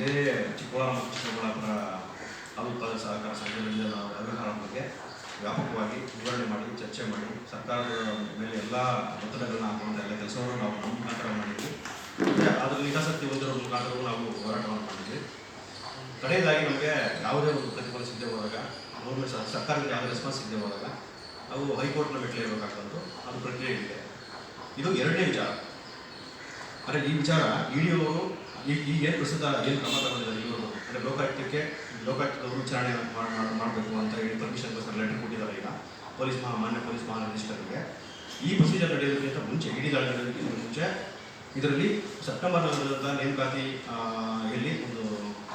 ಇದೇ ಚಿಕ್ಕಬಳ್ಳಾಪುರ ಹಾಲು ಉತ್ಪಾದಕ ಸಹಕಾರ ಸಂಘದಿಂದ ನಾವು ಅವ್ಯವಹಾರ ಬಗ್ಗೆ ವ್ಯಾಪಕವಾಗಿ ವಿವರಣೆ ಮಾಡಿ ಚರ್ಚೆ ಮಾಡಿ ಸರ್ಕಾರದ ಮೇಲೆ ಎಲ್ಲ ಒತ್ತಡಗಳನ್ನ ಹಾಕುವಂಥ ಎಲ್ಲ ಕೆಲಸವನ್ನು ನಾವು ನಮ್ಮ ಮುಖಾಂತರ ಮಾಡಿದ್ವಿ. ಅದರಲ್ಲಿ ಹಿತಾಸಕ್ತಿ ಹೊಂದಿರೋ ಮುಖಾಂತರವೂ ನಾವು ಹೋರಾಟವನ್ನು ಮಾಡಿದ್ವಿ. ಕಡೆಯದಾಗಿ ನಮಗೆ ಯಾವುದೇ ಒಂದು ಪ್ರತಿಫಲ ಸಿಗದೆ ಹೋದಾಗ ಗೌರ್ಮೆಂಟ್ ಸರ್ಕಾರದಿಂದ ಯಾವುದೇ ರೆಸ್ಪಾನ್ಸ್ ಸಿಗದೆ ಹೋದಾಗ ನಾವು ಹೈಕೋರ್ಟ್ನ ಮೆಟ್ಲೆ ಇರಬೇಕಾಗ್ತದ್ದು. ಅದು ಪ್ರಕ್ರಿಯೆ ಇದೆ. ಇದು ಎರಡನೇ ವಿಚಾರ. ಅಂದರೆ ಈ ವಿಚಾರ ಇಡಿಯವರು ಈಗೇನು ಪ್ರಸ್ತುತ ಏನು ಕ್ರಮ ತಗೊಂಡಿದ್ದಾರೆ ಇವರು, ಅಂದರೆ ಲೋಕಾಯುಕ್ತದವರು ವಿಚಾರಣೆ ಮಾಡಬೇಕು ಅಂತ ಹೇಳಿ ಪರ್ಮಿಷನ್ಗೋಸ್ಕರ ಲೆಟರ್ ಕೊಟ್ಟಿದ್ದಾರೆ. ಈಗ ಮಾನ್ಯ ಪೊಲೀಸ್ ಮಹಾನಿರ್ದೇಶಕರಿಗೆ ಈ ಪ್ರೊಸೀಜರ್ ನಡೆಯೋದಕ್ಕಿಂತ ಮುಂಚೆ, ಇಡೀ ದಾಳಿ ನಡೆಯೋದಕ್ಕಿಂತ ಮುಂಚೆ ಇದರಲ್ಲಿ ಸೆಪ್ಟೆಂಬರ್ ನೇಮಕಾತಿ ಎಲ್ಲಿ ಒಂದು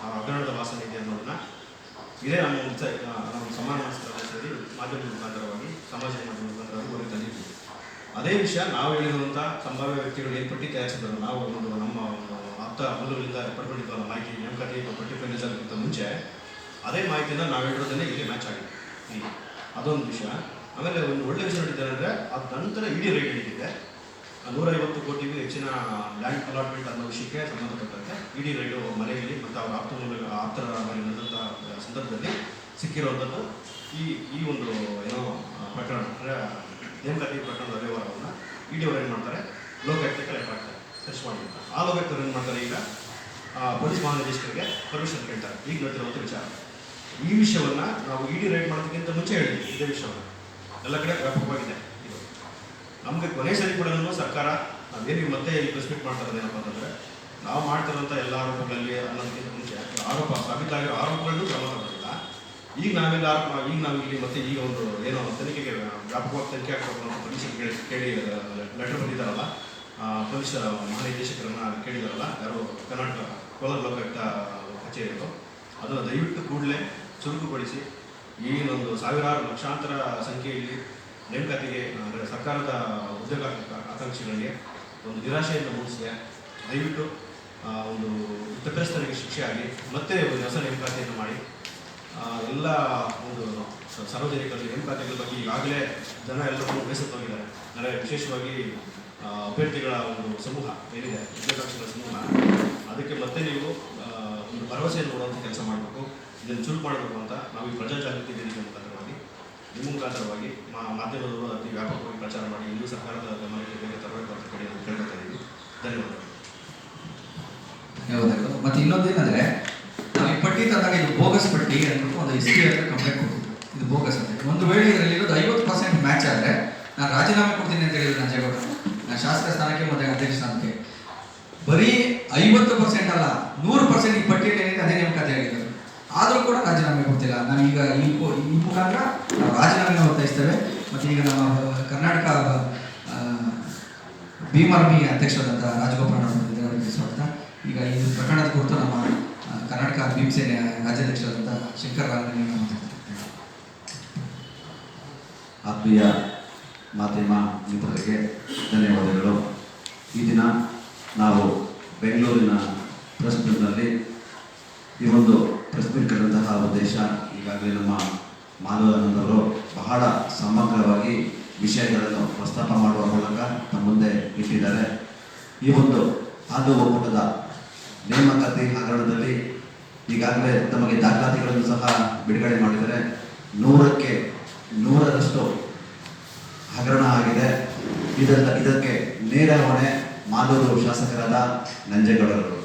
ಹಗರಣದ ವಾಸನೆ ಇದೆ ಅನ್ನೋದನ್ನ ಇದೇ ನಮ್ಮ ಸಮಾನ ಸೇರಿ ಮಾಧ್ಯಮದ ಮುಖಾಂತರವಾಗಿ ಸಮಾಜ ಮಾಧ್ಯಮದ ಮುಖಾಂತರವಾಗಿ ಹೊರಗೆ ತಂದಿದ್ದೀವಿ. ಅದೇ ವಿಷಯ ನಾವು ಹೇಳಿರುವಂಥ ಸಂಭಾವ್ಯ ವ್ಯಕ್ತಿಗಳು ಏನು ಪಟ್ಟಿ ತಯಾರಿಸಿದ್ರು, ನಾವು ಒಂದು ನಮ್ಮ ಆಪ್ತ ಮೂಲಗಳಿಂದ ಪಡ್ಕೊಂಡಿದ್ದ ಮಾಹಿತಿ ನೇಮಕಾತಿ ಪಟ್ಟಿ ಫೈನಲ್ಸ್ ಆಗೋಕ್ಕಿಂತ ಮುಂಚೆ ಅದೇ ಮಾಹಿತಿಯಿಂದ ನಾವು ಹೇಳಿರೋದನ್ನೇ ಇಲ್ಲಿ ಮ್ಯಾಚ್ ಆಗಿದೆ. ಇಲ್ಲಿ ಅದೊಂದು ವಿಷಯ. ಆಮೇಲೆ ಒಂದು ಒಳ್ಳೆ ವಿಷಯ ನೋಡಿದ್ದಾರೆ ಅಂದರೆ ಅದ ನಂತರ ಇಡೀ ರೈಡ್ ಹಿಡಿದಿದೆ. 150 ಕೋಟಿಗೂ ಹೆಚ್ಚಿನ ಲ್ಯಾಂಡ್ ಅಲಾಟ್ಮೆಂಟ್ ಅನ್ನೋ ವಿಷಯಕ್ಕೆ ಸಂಬಂಧಪಟ್ಟಂತೆ ಇಡೀ ರೈಡು ಮನೆಯಲ್ಲಿ ಮತ್ತು ಅವರ ಆಪ್ತರ ಮೇಲೆ ನಡೆದಂಥ ಸಂದರ್ಭದಲ್ಲಿ ಸಿಕ್ಕಿರುವಂಥದ್ದು ಈ ಒಂದು ಏನೋ ಪ್ರಕರಣ, ಅಂದರೆ ನೇಮಕಾತಿ ಪ್ರಕರಣದ ಅವ್ಯವಹಾರವನ್ನು ಇಡಿಯವರು ಏನು ಮಾಡ್ತಾರೆ, ಲೋಕಾಯುಕ್ತಕ್ಕೆ ಲೆಟರ್ ಹಾಕ್ತಾರೆ ಸರ್ಚ್ ಮಾಡಿರ್ತಾರೆ. ಆ ಲೋಕಾಯುಕ್ತರು ಏನು ಮಾಡ್ತಾರೆ, ಈಗ ಪೊಲೀಸ್ ಮಹಾನಿರ್ದೇಶಕರಿಗೆ ಪರ್ಮಿಷನ್ ಕೇಳ್ತಾರೆ. ಈಗ ನಡೆದಿರುವಂಥ ವಿಚಾರ. ಈ ವಿಷಯವನ್ನು ನಾವು ಇಡಿ ರೈಡ್ ಮಾಡೋದಕ್ಕಿಂತ ಮುಂಚೆ ಹೇಳಿದ್ವಿ. ಇದೇ ವಿಷಯವನ್ನು ಎಲ್ಲ ಕಡೆ ವ್ಯಾಪಕವಾಗಿದೆ. ಇದು ನಮಗೆ ಕೊನೆ ಸರಿ ಕೂಡ ಸರ್ಕಾರ ನಾವೇನು ಮತ್ತೆ ಇಲ್ಲಿ ಪ್ರೆಸ್ಪೆಕ್ಟ್ ಮಾಡ್ತಾ ಇರೋದೇನಪ್ಪ ಅಂತಂದರೆ, ನಾವು ಮಾಡ್ತಿರೋಂಥ ಎಲ್ಲ ಆರೋಪಗಳಲ್ಲಿ ಅನ್ನೋದಕ್ಕಿಂತ ಮುಂಚೆ ಆರೋಪ ಸಾಬೀತಾಗಿರೋ ಆರೋಪಗಳನ್ನು ಕ್ರಮ ತಗೊಳ್ಳಿಲ್ಲ. ಈಗ ನಾವು ಇಲ್ಲಿ ಮತ್ತೆ ಈಗ ಒಂದು ಏನೋ ತನಿಖೆಗೆ ವ್ಯಾಪಕವಾಗಿ ತನಿಖೆ ಆಗಬೇಕು ಅಂತ ಪೊಲೀಸರು ಕೇಳಿ ಲೆಟರ್ ಬಂದಿದ್ದಾರಲ್ಲ, ಪೊಲೀಸ್ ಮಹಾನಿರ್ದೇಶಕರನ್ನ ಕೇಳಿದಾರಲ್ಲ, ಯಾರು ಕರ್ನಾಟಕ ಕೋಲಾರ ಲೋಕಾಯುಕ್ತ ಕಚೇರಿಗಳು, ಅದನ್ನು ದಯವಿಟ್ಟು ಕೂಡಲೇ ಚುರುಕುಗೊಳಿಸಿ ಈಗಿನೊಂದು ಸಾವಿರಾರು ಲಕ್ಷಾಂತರ ಸಂಖ್ಯೆಯಲ್ಲಿ ನೇಮಕಾತಿಗೆ ಅಂದರೆ ಸರ್ಕಾರದ ಉದ್ಯೋಗ ಆಕಾಂಕ್ಷಿಗಳಿಗೆ ಒಂದು ನಿರಾಶೆಯನ್ನು ಮೂಡಿಸಿದೆ. ದಯವಿಟ್ಟು ಒಂದು ತಪ್ಪಿತಸ್ಥರಿಗೆ ಶಿಕ್ಷೆ ಆಗಿ ಮತ್ತೆ ಒಂದು ಹೊಸ ನೇಮಕಾತಿಯನ್ನು ಮಾಡಿ ಎಲ್ಲ ಒಂದು ಸಾರ್ವಜನಿಕರಲ್ಲಿ ನೇಮಕಾತಿಗಳ ಬಗ್ಗೆ ಈಗಾಗಲೇ ಜನ ಎಲ್ಲರೂ ಬೇಸತ್ತೋಗಿದ್ದಾರೆ. ಅಂದರೆ ವಿಶೇಷವಾಗಿ ಅಭ್ಯರ್ಥಿಗಳ ಒಂದು ಸಮೂಹ ಏನಿದೆ, ಉದ್ಯೋಗಾಕಾಂಕ್ಷಿಗಳ ಸಮೂಹ, ಅದಕ್ಕೆ ಮತ್ತೆ ನೀವು ಒಂದು ಭರವಸೆಯನ್ನು ಕೊಡುವಂಥ ಕೆಲಸ ಮಾಡಬೇಕು, ಇದನ್ನು ಚುರುಕು ಮಾಡಬೇಕು ಅಂತ ನಾವು ಈ ಪ್ರಜಾಜಾಗೃತಿ ವೇದಿಕೆ ಮುಖಾಂತರವಾಗಿ ನಿಮ್ಮ ಮುಖಾಂತರವಾಗಿ ಮಾಧ್ಯಮದವರು ಅತಿ ವ್ಯಾಪಕವಾಗಿ ಪ್ರಚಾರ ಮಾಡಿ ಇನ್ನೂ ಸರ್ಕಾರದ ಗಮನಕ್ಕೆ ಬೇಗ ತರಬೇಕು ಅಂತ ಕೇಳ್ಕೊತಾ ಇದ್ದೀವಿ. ಧನ್ಯವಾದಗಳು. ಮತ್ತು ಇನ್ನೊಂದೇನೆಂದರೆ, ನಾವು ಈ ಪಟ್ಟಿ ತಂದಾಗ ಇದು ಬೋಗಸ್ ಪಟ್ಟಿ ಅಂದ್ಬಿಟ್ಟು ಒಂದು SPI ಹತ್ರ ಕಂಪ್ಲೇಂಟ್ ಕೊಡ್ತಿದ್ರು, ಇದು ಬೋಗಸ್ ಅಂತ. ಒಂದು ವೇಳೆ ಇದರಲ್ಲಿರೋದು 50% ಮ್ಯಾಚ್ ಆದರೆ ನಾನು ರಾಜೀನಾಮೆ ಕೊಡ್ತೀನಿ ಅಂತ ಹೇಳಿದ್ರು ನಂಜೇಗೌಡ, ನಾನು ಶಾಸಕ ಸ್ಥಾನಕ್ಕೆ ಮತ್ತು ಅಧ್ಯಕ್ಷ ಸ್ಥಾನಕ್ಕೆ. ಬರೀ 50% ಅಲ್ಲ, 100% ಈ ಪಟ್ಟಿಯಲ್ಲಿ ಏನಿದೆ ಅದೇ ನೇಮಕಾತಿ ಆಗಿದ್ದಾರೆ. ಆದರೂ ಕೂಡ ರಾಜೀನಾಮೆ ಕೊಡ್ತಿಲ್ಲ. ನಾವೀಗ ಈ ಮುಖಾಂತರ ನಾವು ರಾಜೀನಾಮೆ ಒತ್ತಾಯಿಸ್ತೇವೆ. ಮತ್ತು ಈಗ ನಮ್ಮ ಕರ್ನಾಟಕ ಭೀಮಾರ್ಮಿ ಅಧ್ಯಕ್ಷರಾದಂಥ ರಾಜಗೋಪಾಲ್ ಅವರಿಗೆ ಸ್ವಾಗತ. ಈಗ ಈ ಪ್ರಕರಣದ ಕುರಿತು ನಮ್ಮ ಕರ್ನಾಟಕ ಭೀಮಸೇನೆ ರಾಜ್ಯಾಧ್ಯಕ್ಷರಾದಂಥ ಶಂಕರ್ ರಾಮನಿ ಮಾತಾಡ್ತಾರೆ. ಆತ್ಮೀಯ ಮಾಧ್ಯಮ ಮಿತ್ರರಿಗೆ ಧನ್ಯವಾದಗಳು. ಈ ದಿನ ನಾವು ಬೆಂಗಳೂರಿನ ಪ್ರೆಸ್ ಮೀಟ್ನಲ್ಲಿ ಈ ಒಂದು ಪ್ರೆಸ್ ಮೀಟ್ ಕರೆದಂತಹ ಉದ್ದೇಶ, ಈಗಾಗಲೇ ನಮ್ಮ ಮಾಧವಾನಂದವರು ಬಹಳ ಸಮಗ್ರವಾಗಿ ವಿಷಯಗಳನ್ನು ಪ್ರಸ್ತಾಪ ಮಾಡುವ ಮೂಲಕ ನಮ್ಮ ಮುಂದೆ ಇಟ್ಟಿದ್ದಾರೆ. ಈ ಒಂದು ಹಾಲು ಒಕ್ಕೂಟದ ನೇಮಕಾತಿ ಹಗರಣದಲ್ಲಿ ಈಗಾಗಲೇ ತಮಗೆ ದಾಖಲಾತಿಗಳನ್ನು ಸಹ ಬಿಡುಗಡೆ ಮಾಡಿದರೆ 100ಕ್ಕೆ 100ರಷ್ಟು ಹಗರಣ ಆಗಿದೆ. ಇದಕ್ಕೆ ನೇರ ಹೊಣೆ ಮಾಲೂರು ಶಾಸಕರಾದ ನಂಜೇಗೌಡರು.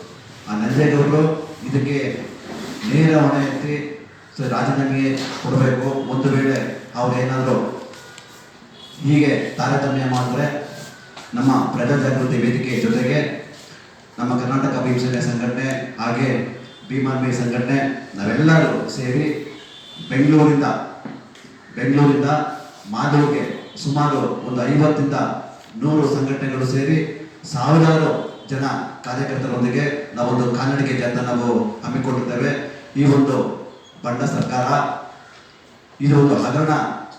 ಆ ನಂಜೇಗೌಡರು ಇದಕ್ಕೆ ನೇರ ಹೊಣೆ ಎತ್ತಿ ರಾಜೀನಾಮೆ ಕೊಡಬೇಕು. ಒಂದು ವೇಳೆ ಅವರೇನಾದರೂ ಹೀಗೆ ತಾರತಮ್ಯ ಮಾಡಿದ್ರೆ ನಮ್ಮ ಪ್ರಜಾಜಾಗೃತಿ ವೇದಿಕೆ ಜೊತೆಗೆ ನಮ್ಮ ಕರ್ನಾಟಕ ಭೀಮಸೇನೆ ಸಂಘಟನೆ ಹಾಗೆ ಭೀಮಾರ್ಮಿ ಸಂಘಟನೆ ನಾವೆಲ್ಲರೂ ಸೇರಿ ಬೆಂಗಳೂರಿಂದ ಮಾಲೂರಿಗೆ ಸುಮಾರು ಒಂದು 50ರಿಂದ 100 ಸಂಘಟನೆಗಳು ಸೇರಿ ಸಾವಿರಾರು ಜನ ಕಾರ್ಯಕರ್ತರೊಂದಿಗೆ ನಾವೊಂದು ಕಾಲ್ನಡಿಗೆ ಜಾಥಾ ನಾವು ಹಮ್ಮಿಕೊಂಡಿದ್ದೇವೆ. ಈ ಒಂದು ಬಣ್ಣ ಸರ್ಕಾರ ಇದು ಒಂದು ಹಗರಣ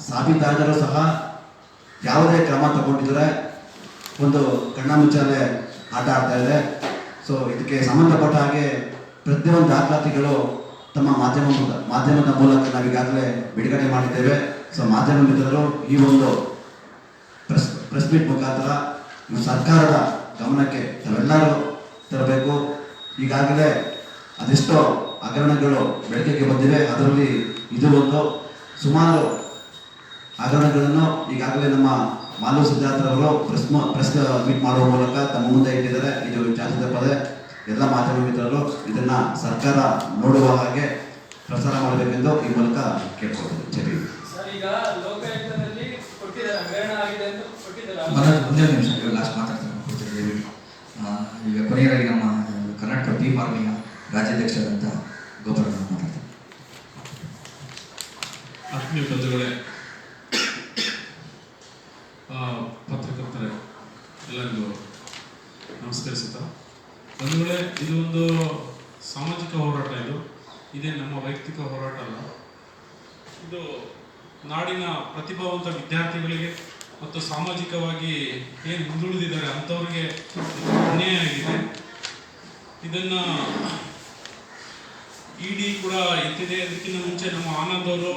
ಸಾಬೀತಾದರೂ ಸಹ ಯಾವುದೇ ಕ್ರಮ ತಗೊಂಡಿದ್ರೆ ಒಂದು ಕಣ್ಣಾಮುಚ್ಚಾಲೆ ಆಟ ಆಡ್ತಾ ಇದೆ. ಸೊ ಇದಕ್ಕೆ ಸಂಬಂಧಪಟ್ಟ ಹಾಗೆ ಪ್ರತಿಯೊಂದು ದಾಖಲಾತಿಗಳು ತಮ್ಮ ಮಾಧ್ಯಮದ ಮೂಲಕ ನಾವೀಗಾಗಲೇ ಬಿಡುಗಡೆ ಮಾಡಿದ್ದೇವೆ. ಸೊ ಮಾಧ್ಯಮ ಮಿತ್ರರು ಈ ಒಂದು ಪ್ರೆಸ್ ಮೀಟ್ ಮುಖಾಂತರ ಸರ್ಕಾರದ ಗಮನಕ್ಕೆ ತಾವೆಲ್ಲರೂ ತರಬೇಕು. ಈಗಾಗಲೇ ಅದೆಷ್ಟೋ ಹಗರಣಗಳು ಬೆಳಕಿಗೆ ಬಂದಿವೆ. ಅದರಲ್ಲಿ ಇದು ಒಂದು. ಸುಮಾರು ಹಗರಣಗಳನ್ನು ಈಗಾಗಲೇ ನಮ್ಮ ಮಾಲೂರು ಸಿದ್ಧಾರ್ಥ ಅವರು ಪ್ರೆಸ್ ಮೀಟ್ ಮಾಡುವ ಮೂಲಕ ತಮ್ಮ ಮುಂದೆ ಇಟ್ಟಿದ್ದಾರೆ. ಇದು ಚಾಚದ ಪದೇ ಎಲ್ಲ ಮಾಧ್ಯಮ ಮಿತ್ರರು ಇದನ್ನ ಸರ್ಕಾರ ನೋಡುವ ಹಾಗೆ ಪ್ರಸಾರ ಮಾಡಬೇಕೆಂದು ಈ ಮೂಲಕ ಕೇಳ್ಕೊಳ್ತೇವೆ. ಜೈ ಸರ್, ಈಗ ಲೋಕಾಯುಕ್ತದಲ್ಲಿ ಕೊಟ್ಟಿದ್ದಾರೆ, ಹಗರಣ ಆಗಿದೆ ಅಂತ ಕೊಟ್ಟಿದ್ದಾರೆ. ಒಂದೇ ನಿಮಿಷ, ಲಾಸ್ಟ್ ಮಾತಾಡ್ತೀನಿ. ಈಗ ಕೊನೆಯದಾಗಿ ನಮ್ಮ ಕರ್ನಾಟಕ ಬಿ ಮಾರ್ಮಿಯ ರಾಜ್ಯಾಧ್ಯಕ್ಷರಾದಂಥ ಗೋಪಾಲ್ ಮಾತಾಡ್ತಾರೆ. ಆತ್ಮೀಯ ಬಂಧುಗಳೇ, ಪತ್ರಕರ್ತರೆ ಎಲ್ಲರಿಗೂ ನಮಸ್ಕರಿಸುತ್ತಾ, ಬಂಧುಗಳೇ, ಇದು ಒಂದು ಸಾಮಾಜಿಕ ಹೋರಾಟ. ಇದೇ ನಮ್ಮ ವೈಯಕ್ತಿಕ ಹೋರಾಟ ಅಲ್ಲ. ಇದು ನಾಡಿನ ಪ್ರತಿಭಾವಂತ ವಿದ್ಯಾರ್ಥಿಗಳಿಗೆ ಮತ್ತು ಸಾಮಾಜಿಕವಾಗಿ ಏನು ಹಿಂದುಳಿದಿದ್ದಾರೆ ಅಂಥವ್ರಿಗೆ ಅನ್ಯಾಯ ಆಗಿದೆ. ಇದನ್ನು ಇಡಿ ಕೂಡ ಎತ್ತಿದೆ. ಅದಕ್ಕಿಂತ ಮುಂಚೆ ನಮ್ಮ ಆನಂದ್ ಅವರು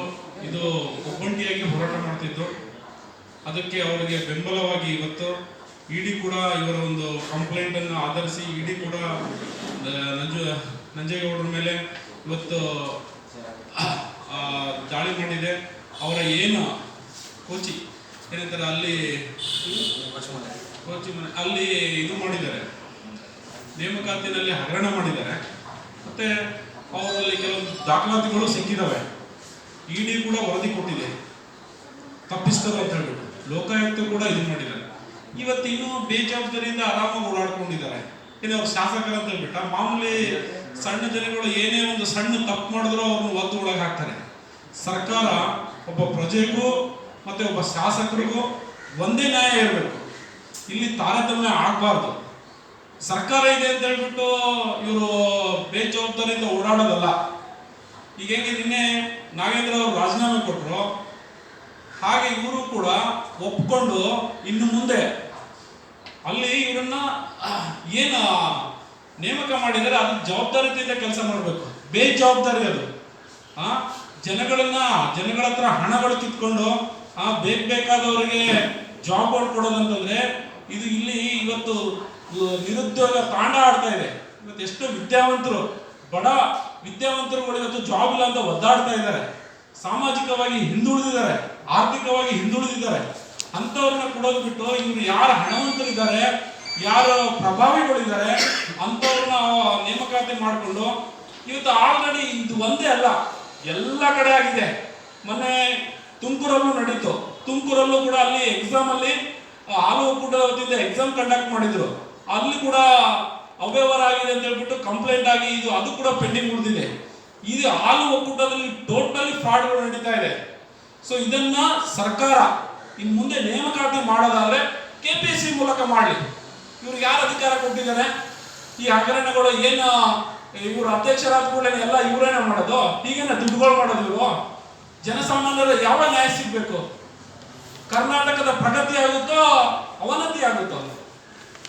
ಇದು ಒಬ್ಬಂಟಿಯಾಗಿ ಹೋರಾಟ ಮಾಡ್ತಿದ್ರು. ಅದಕ್ಕೆ ಅವರಿಗೆ ಬೆಂಬಲವಾಗಿ ಇವತ್ತು ಇಡಿ ಕೂಡ ಇವರ ಒಂದು ಕಂಪ್ಲೇಂಟನ್ನು ಆಧರಿಸಿ ಇಡಿ ಕೂಡ ನಂಜೇಗೌಡರ ಮೇಲೆ ಇವತ್ತು ದಾಳಿ ಮಾಡಿದೆ. ಅವರ ಏನು ಕೋಚಿ ಏನಂತಾರೆ ಅಲ್ಲಿ ಕೋಚಿ ಮನೆ ಅಲ್ಲಿ ಇದು ಮಾಡಿದ್ದಾರೆ, ನೇಮಕಾತಿನಲ್ಲಿ ಹಗರಣ ಮಾಡಿದ್ದಾರೆ. ಮತ್ತೆ ಅವರಲ್ಲಿ ಕೆಲವೊಂದು ದಾಖಲಾತಿಗಳು ಸಿಕ್ಕಿದ್ದಾವೆ. ಇಡಿ ಕೂಡ ವರದಿ ಕೊಟ್ಟಿದೆ ತಪ್ಪಿಸ್ತರು ಅಂತ ಹೇಳ್ಬಿಟ್ಟು. ಲೋಕಾಯುಕ್ತ ಕೂಡ ಇದು ಮಾಡಿದ್ದಾರೆ. ಇವತ್ತು ಇನ್ನೂ ಬೇಜವಾಬ್ದಾರಿಯಿಂದ ಆರಾಮಾಗಿ ಓಡಾಡ್ಕೊಂಡಿದ್ದಾರೆ. ಏನೇ ಅವ್ರು ಶಾಸಕರು ಅಂತ ಹೇಳ್ಬಿಟ್ಟ. ಮಾಮೂಲಿ ಸಣ್ಣ ಜನಗಳು ಏನೇ ಒಂದು ಸಣ್ಣ ತಪ್ಪು ಮಾಡಿದ್ರು ಅವ್ರನ್ನ ಒದ್ದು ಒಳಗೆ ಹಾಕ್ತಾರೆ. ಸರ್ಕಾರ ಒಬ್ಬ ಪ್ರಜೆಗೂ ಮತ್ತೆ ಒಬ್ಬ ಶಾಸಕರಿಗೂ ಒಂದೇ ನ್ಯಾಯ ಇರಬೇಕು. ಇಲ್ಲಿ ತಾರತಮ್ಯ ಆಗಬಾರ್ದು. ಸರ್ಕಾರ ಇದೆ ಅಂತ ಹೇಳ್ಬಿಟ್ಟು ಇವರು ಬೇಜವಾಬ್ದಾರಿಯಿಂದ ಓಡಾಡೋದಲ್ಲ. ಈಗ ಹೆಂಗೆ ನಿನ್ನೆ ನಾಗೇಂದ್ರ ಅವರು ರಾಜೀನಾಮೆ ಕೊಟ್ಟರು, ಹಾಗೆ ಇವರು ಕೂಡ ಒಪ್ಕೊಂಡು ಇನ್ನು ಮುಂದೆ ಅಲ್ಲಿ ಇವರನ್ನ ಏನು ನೇಮಕ ಮಾಡಿದರೆ ಅದು ಜವಾಬ್ದಾರಿಯಿಂದ ಕೆಲಸ ಮಾಡಬೇಕು. ಬೇಜವಾಬ್ದಾರಿ ಅದು. ಜನಗಳ ಹತ್ರ ಹಣಗಳು ಕಿತ್ಕೊಂಡು ಬೇಕಾದವರಿಗೆ ಜಾಬ್ಗಳು ಕೊಡೋದಂತಂದ್ರೆ ಇದು ಇಲ್ಲಿ ಇವತ್ತು ನಿರುದ್ಯೋಗ ತಾಂಡ ಆಡ್ತಾ ಇದೆ. ಇವತ್ತು ಎಷ್ಟೋ ವಿದ್ಯಾವಂತರು, ಬಡ ವಿದ್ಯಾವಂತರುಗಳು ಇವತ್ತು ಜಾಬ್ ಇಲ್ಲ ಅಂತ ಒದ್ದಾಡ್ತಾ ಇದ್ದಾರೆ. ಸಾಮಾಜಿಕವಾಗಿ ಹಿಂದುಳಿದಿದ್ದಾರೆ, ಆರ್ಥಿಕವಾಗಿ ಹಿಂದುಳಿದಿದ್ದಾರೆ. ಅಂಥವ್ರನ್ನ ಕೊಡೋದು ಬಿಟ್ಟು ಇವರು ಯಾರು ಹಣವಂತರಿದ್ದಾರೆ, ಯಾರು ಪ್ರಭಾವಿಗಳಿದ್ದಾರೆ ಅಂಥವ್ರನ್ನ ನೇಮಕಾತಿ ಮಾಡಿಕೊಂಡು ಇವತ್ತು ಆಲ್ರೆಡಿ ಇದು ಒಂದೇ ಅಲ್ಲ, ಎಲ್ಲ ಕಡೆ ಆಗಿದೆ. ಮೊನ್ನೆ ತುಮಕೂರಲ್ಲೂ ನಡೀತು. ತುಮಕೂರಲ್ಲೂ ಕೂಡ ಅಲ್ಲಿ ಎಕ್ಸಾಮ್ ಅಲ್ಲಿ ಹಾಲು ಒಕ್ಕೂಟದ ವತಿಯಿಂದ ಎಕ್ಸಾಮ್ ಕಂಡಕ್ಟ್ ಮಾಡಿದ್ರು. ಅಲ್ಲಿ ಕೂಡ ಅವ್ಯವಹಾರ ಆಗಿದೆ ಅಂತ ಹೇಳ್ಬಿಟ್ಟು ಕಂಪ್ಲೇಂಟ್ ಆಗಿ ಇದು ಅದು ಕೂಡ ಪೆಂಡಿಂಗ್ ಉಳಿದಿದೆ. ಇದು ಹಾಲು ಒಕ್ಕೂಟದಲ್ಲಿ ಟೋಟಲಿ ಫ್ರಾಡ್ಗಳು ನಡೀತಾ ಇದೆ. ಸೊ ಇದನ್ನ ಸರ್ಕಾರ ಇನ್ನು ಮುಂದೆ ನೇಮಕಾತಿ ಮಾಡೋದಾದ್ರೆ KPSC ಮೂಲಕ ಮಾಡಲಿ. ಇವ್ರಿಗೆ ಯಾರು ಅಧಿಕಾರ ಕೊಟ್ಟಿದ್ದಾರೆ? ಈ ಹಗರಣಗಳು ಏನು ಇವರು ಅಧ್ಯಕ್ಷರಾದ ಕೂಡಲೇ ಎಲ್ಲ ಇವರೇನ ಮಾಡೋದು? ಹೀಗೇನ ದುಡ್ಡುಗಳು ಮಾಡೋದು? ಇವರು ಜನಸಾಮಾನ್ಯರ ಯಾವ ನ್ಯಾಯ ಸಿಗ್ಬೇಕು? ಕರ್ನಾಟಕದ ಪ್ರಗತಿ ಆಗುತ್ತೋ ಅವನತಿ ಆಗುತ್ತೋ?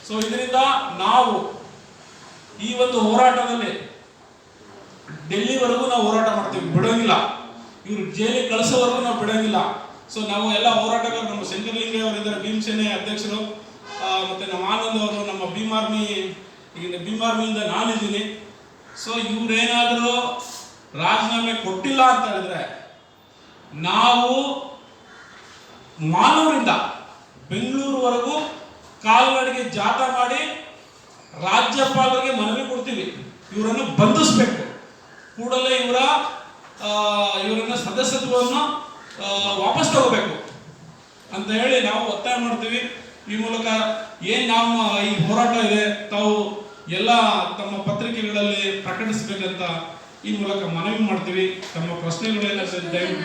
ಸೊ ಇದರಿಂದ ನಾವು ಈ ಒಂದು ಹೋರಾಟದಲ್ಲಿ ಡೆಲ್ಲಿವರೆಗೂ ನಾವು ಹೋರಾಟ ಮಾಡ್ತೀವಿ, ಬಿಡೋಂಗಿಲ್ಲ. ಇವರು ಜೈಲಿಗೆ ಕಳಿಸೋವರೆಗೂ ನಾವು ಬಿಡೋಂಗಿಲ್ಲ. ಸೊ ನಾವು ಎಲ್ಲ ಹೋರಾಟಗಾರರು, ನಮ್ಮ ಶಂಕರಲಿಂಗ ಅವರಿದ್ದಾರೆ, ಭೀಮಸೇನೆ ಅಧ್ಯಕ್ಷರು, ಮತ್ತೆ ನಮ್ಮ ಆನಂದ್ ಅವರು, ನಮ್ಮ ಭೀಮಾರ್ಮಿ, ಈಗ ಭೀಮಾರ್ಮಿಯಿಂದ ನಾನಿದ್ದೀನಿ. ಸೊ ಇವ್ರೇನಾದರೂ ರಾಜೀನಾಮೆ ಕೊಟ್ಟಿಲ್ಲ ಅಂತ ಹೇಳಿದ್ರೆ ನಾವು ಮಾಲೂರಿಂದ ಬೆಂಗಳೂರುವರೆಗೂ ಕಾಲ್ನಡಿಗೆ ಜಾಥಾ ಮಾಡಿ ರಾಜ್ಯಪಾಲರಿಗೆ ಮನವಿ ಕೊಡ್ತೀವಿ. ಇವರನ್ನು ಬಂಧಿಸಬೇಕು, ಕೂಡಲೇ ಇವರನ್ನ ಸದಸ್ಯತ್ವವನ್ನು ವಾಪಸ್ ತಗೋಬೇಕು ಅಂತ ಹೇಳಿ ನಾವು ಒತ್ತಾಯ ಮಾಡ್ತೀವಿ. ಈ ಮೂಲಕ ನಾವು ಈ ಹೋರಾಟ ಇದೆ ತಾವು ಎಲ್ಲ ತಮ್ಮ ಪತ್ರಿಕೆಗಳಲ್ಲಿ ಪ್ರಕಟಿಸಬೇಕಂತ ಈ ಮೂಲಕ ಮನವಿ ಮಾಡ್ತೀವಿ. ತಮ್ಮ ಪ್ರಶ್ನೆಗಳೇನಾದ್ರು ದಯವಿಟ್ಟು